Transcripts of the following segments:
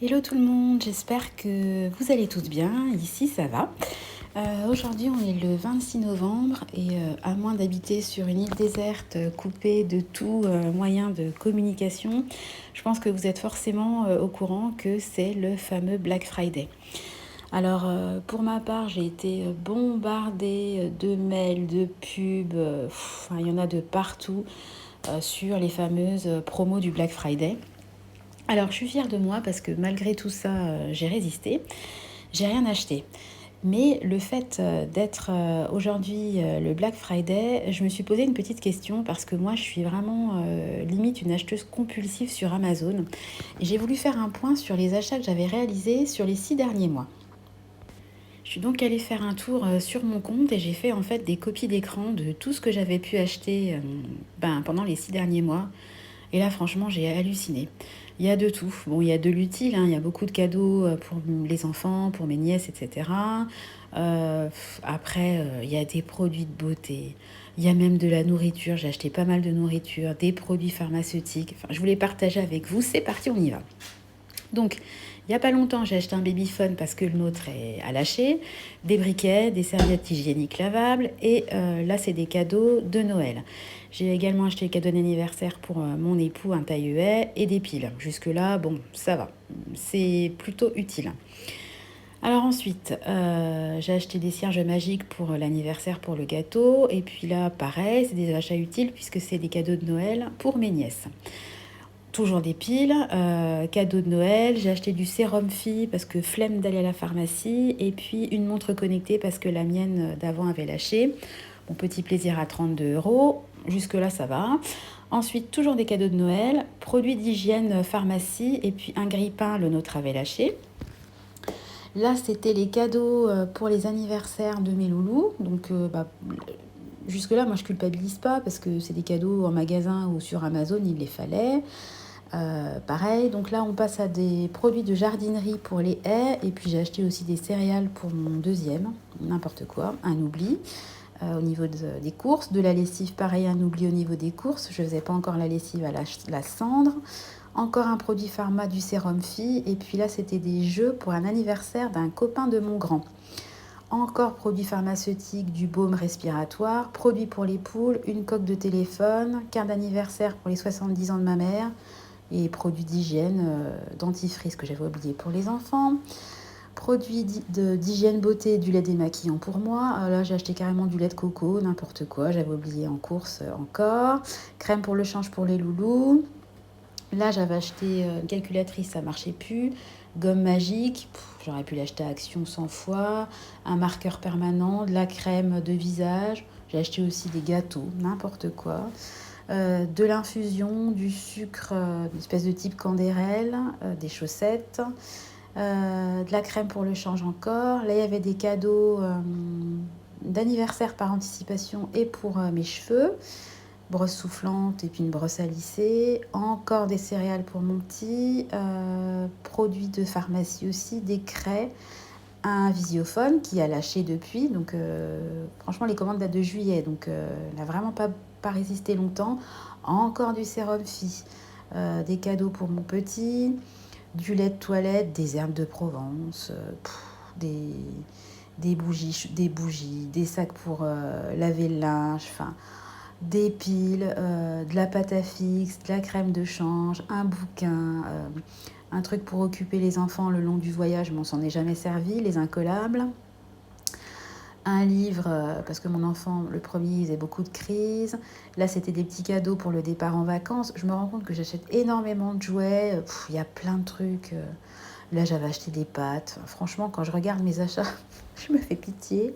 Hello tout le monde, j'espère que vous allez tous bien, ici ça va. Aujourd'hui on est le 26 novembre et à moins d'habiter sur une île déserte coupée de tout moyen de communication, je pense que vous êtes forcément au courant que c'est le fameux Black Friday. Alors pour ma part j'ai été bombardée de mails, de pubs, il y en a de partout sur les fameuses promos du Black Friday. Alors, je suis fière de moi parce que malgré tout ça, j'ai résisté. J'ai rien acheté. Mais le fait d'être aujourd'hui le Black Friday, je me suis posé une petite question parce que moi, je suis vraiment limite une acheteuse compulsive sur Amazon. Et j'ai voulu faire un point sur les achats que j'avais réalisés sur les 6 derniers mois. Je suis donc allée faire un tour sur mon compte et j'ai fait en fait des copies d'écran de tout ce que j'avais pu acheter pendant les 6 derniers mois. Et là, franchement, j'ai halluciné. Il y a de tout. Bon, il y a de l'utile, hein, il y a beaucoup de cadeaux pour les enfants, pour mes nièces, etc. Il y a des produits de beauté. Il y a même de la nourriture. J'ai acheté pas mal de nourriture, des produits pharmaceutiques. Enfin, je voulais partager avec vous. C'est parti, on y va. Donc, il n'y a pas longtemps, j'ai acheté un babyphone parce que le nôtre a lâché, des briquets, des serviettes hygiéniques lavables, et là, c'est des cadeaux de Noël. J'ai également acheté des cadeaux d'anniversaire pour mon époux, un taille-huet et des piles. Jusque-là, bon, ça va. C'est plutôt utile. Alors ensuite, j'ai acheté des cierges magiques pour l'anniversaire pour le gâteau. Et puis là, pareil, c'est des achats utiles puisque c'est des cadeaux de Noël pour mes nièces. Toujours des piles, cadeau de Noël, j'ai acheté du sérum fille parce que flemme d'aller à la pharmacie, et puis une montre connectée parce que la mienne d'avant avait lâché. Mon petit plaisir à 32 €, jusque-là ça va. Ensuite, toujours des cadeaux de Noël, produits d'hygiène pharmacie, et puis un grille-pain, le nôtre avait lâché. Là, c'était les cadeaux pour les anniversaires de mes loulous, donc jusque-là, moi je culpabilise pas parce que c'est des cadeaux en magasin ou sur Amazon, il les fallait. Pareil, donc là on passe à des produits de jardinerie pour les haies, et puis j'ai acheté aussi des céréales pour mon deuxième, n'importe quoi, un oubli au niveau des courses, de la lessive, pareil, un oubli au niveau des courses, je faisais pas encore la lessive à la cendre, encore un produit pharma, du sérum fille, et puis là c'était des jeux pour un anniversaire d'un copain de mon grand. Encore produits pharmaceutiques, du baume respiratoire, produits pour les poules, une coque de téléphone, carte d'anniversaire pour les 70 ans de ma mère, et produits d'hygiène, dentifrice que j'avais oublié pour les enfants, produits d'hygiène beauté, du lait démaquillant pour moi. Là, j'ai acheté carrément du lait de coco, n'importe quoi, j'avais oublié en course encore. Crème pour le change pour les loulous. Là, j'avais acheté une calculatrice, ça marchait plus. Gomme magique, j'aurais pu l'acheter à Action 100 fois. Un marqueur permanent, de la crème de visage. J'ai acheté aussi des gâteaux, n'importe quoi. De l'infusion, du sucre, une espèce de type candérel, des chaussettes, de la crème pour le change encore. Là, il y avait des cadeaux d'anniversaire par anticipation et pour mes cheveux. Brosse soufflante et puis une brosse à lisser. Encore des céréales pour mon petit. Produits de pharmacie aussi, des craies. Un visiophone qui a lâché depuis. Donc, franchement, les commandes datent de juillet. Donc, elle n'a vraiment pas résisté longtemps. Encore du sérum fille. Des cadeaux pour mon petit. Du lait de toilette, des herbes de Provence. Des, des bougies, des sacs pour laver le linge. Enfin, des piles, de la pâte à fixe, de la crème de change, un bouquin, un truc pour occuper les enfants le long du voyage, mais on s'en est jamais servi, les incollables. Un livre, parce que mon enfant, le premier, il faisait beaucoup de crises. Là, c'était des petits cadeaux pour le départ en vacances. Je me rends compte que j'achète énormément de jouets. Il y a plein de trucs. Là, j'avais acheté des pâtes. Franchement, quand je regarde mes achats, je me fais pitié.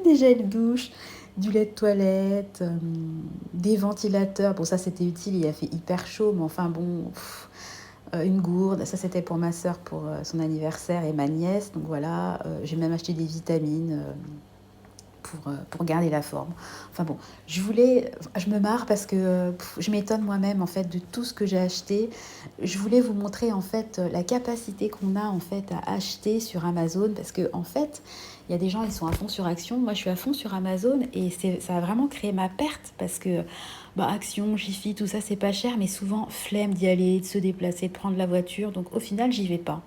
Des gels douche, du lait de toilette, des ventilateurs. Bon, ça c'était utile, il a fait hyper chaud, mais enfin bon, une gourde. Ça c'était pour ma soeur pour son anniversaire et ma nièce. Donc voilà, j'ai même acheté des vitamines pour garder la forme. Enfin bon, je me marre parce que je m'étonne moi-même en fait de tout ce que j'ai acheté. Je voulais vous montrer en fait la capacité qu'on a en fait à acheter sur Amazon parce que en fait, Il y a des gens, ils sont à fond sur Action. Moi, je suis à fond sur Amazon et ça a vraiment créé ma perte parce que Action, Jiffy, tout ça, c'est pas cher, mais souvent, flemme d'y aller, de se déplacer, de prendre la voiture. Donc, au final, j'y vais pas.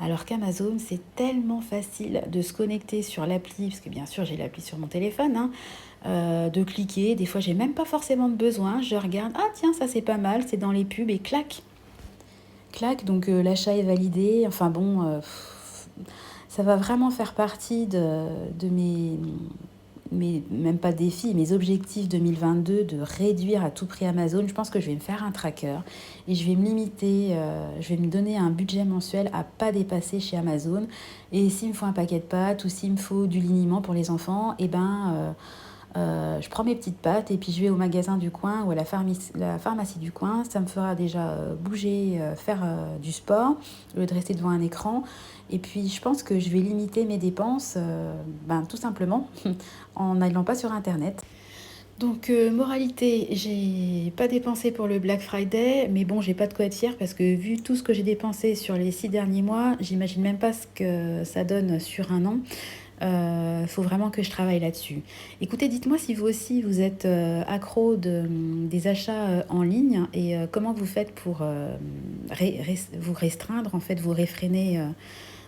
Alors qu'Amazon, c'est tellement facile de se connecter sur l'appli, parce que bien sûr, j'ai l'appli sur mon téléphone, hein, de cliquer. Des fois, j'ai même pas forcément de besoin. Je regarde, ah tiens, ça c'est pas mal, c'est dans les pubs et clac, clac. Donc l'achat est validé. Enfin bon, ça va vraiment faire partie de même pas défis, mes objectifs 2022 de réduire à tout prix Amazon. Je pense que je vais me faire un tracker et je vais me limiter, je vais me donner un budget mensuel à pas dépasser chez Amazon. Et s'il me faut un paquet de pâtes ou s'il me faut du liniment pour les enfants, je prends mes petites pâtes et puis je vais au magasin du coin ou à la pharmacie du coin. Ça me fera déjà bouger, faire du sport, au lieu de rester devant un écran. Et puis je pense que je vais limiter mes dépenses, tout simplement, en n'allant pas sur Internet. Donc, moralité, j'ai pas dépensé pour le Black Friday, mais bon, j'ai pas de quoi être fière parce que vu tout ce que j'ai dépensé sur les 6 derniers mois, j'imagine même pas ce que ça donne sur un an. Faut vraiment que je travaille là-dessus. Écoutez, dites-moi si vous aussi vous êtes accro des achats en ligne et comment vous faites pour vous restreindre, en fait, vous réfréner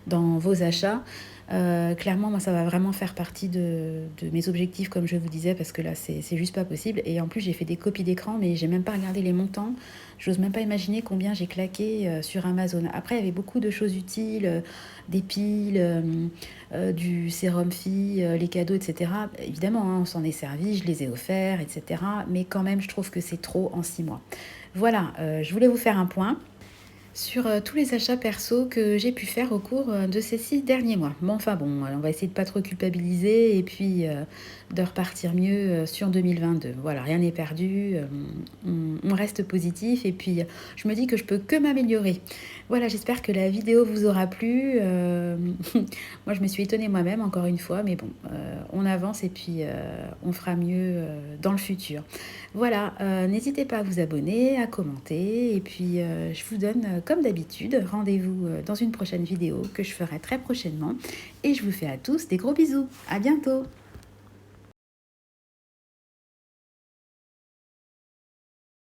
dans vos achats. Clairement, moi, ça va vraiment faire partie de mes objectifs, comme je vous disais, parce que là, c'est juste pas possible. Et en plus, j'ai fait des copies d'écran, mais j'ai même pas regardé les montants. J'ose même pas imaginer combien j'ai claqué sur Amazon. Après, il y avait beaucoup de choses utiles, des piles, du sérum fille, les cadeaux, etc. Évidemment, hein, on s'en est servi, je les ai offerts, etc. Mais quand même, je trouve que c'est trop en 6 mois. Voilà, je voulais vous faire un point sur tous les achats perso que j'ai pu faire au cours de ces 6 derniers mois. Bon, enfin bon, on va essayer de pas trop culpabiliser et puis de repartir mieux sur 2022. Voilà, rien n'est perdu, on reste positif et puis je me dis que je peux que m'améliorer. Voilà, j'espère que la vidéo vous aura plu. Moi, je me suis étonnée moi-même, encore une fois, mais bon, on avance et puis on fera mieux dans le futur. Voilà, n'hésitez pas à vous abonner, à commenter et puis je vous donne, comme d'habitude, rendez-vous dans une prochaine vidéo que je ferai très prochainement et je vous fais à tous des gros bisous. À bientôt!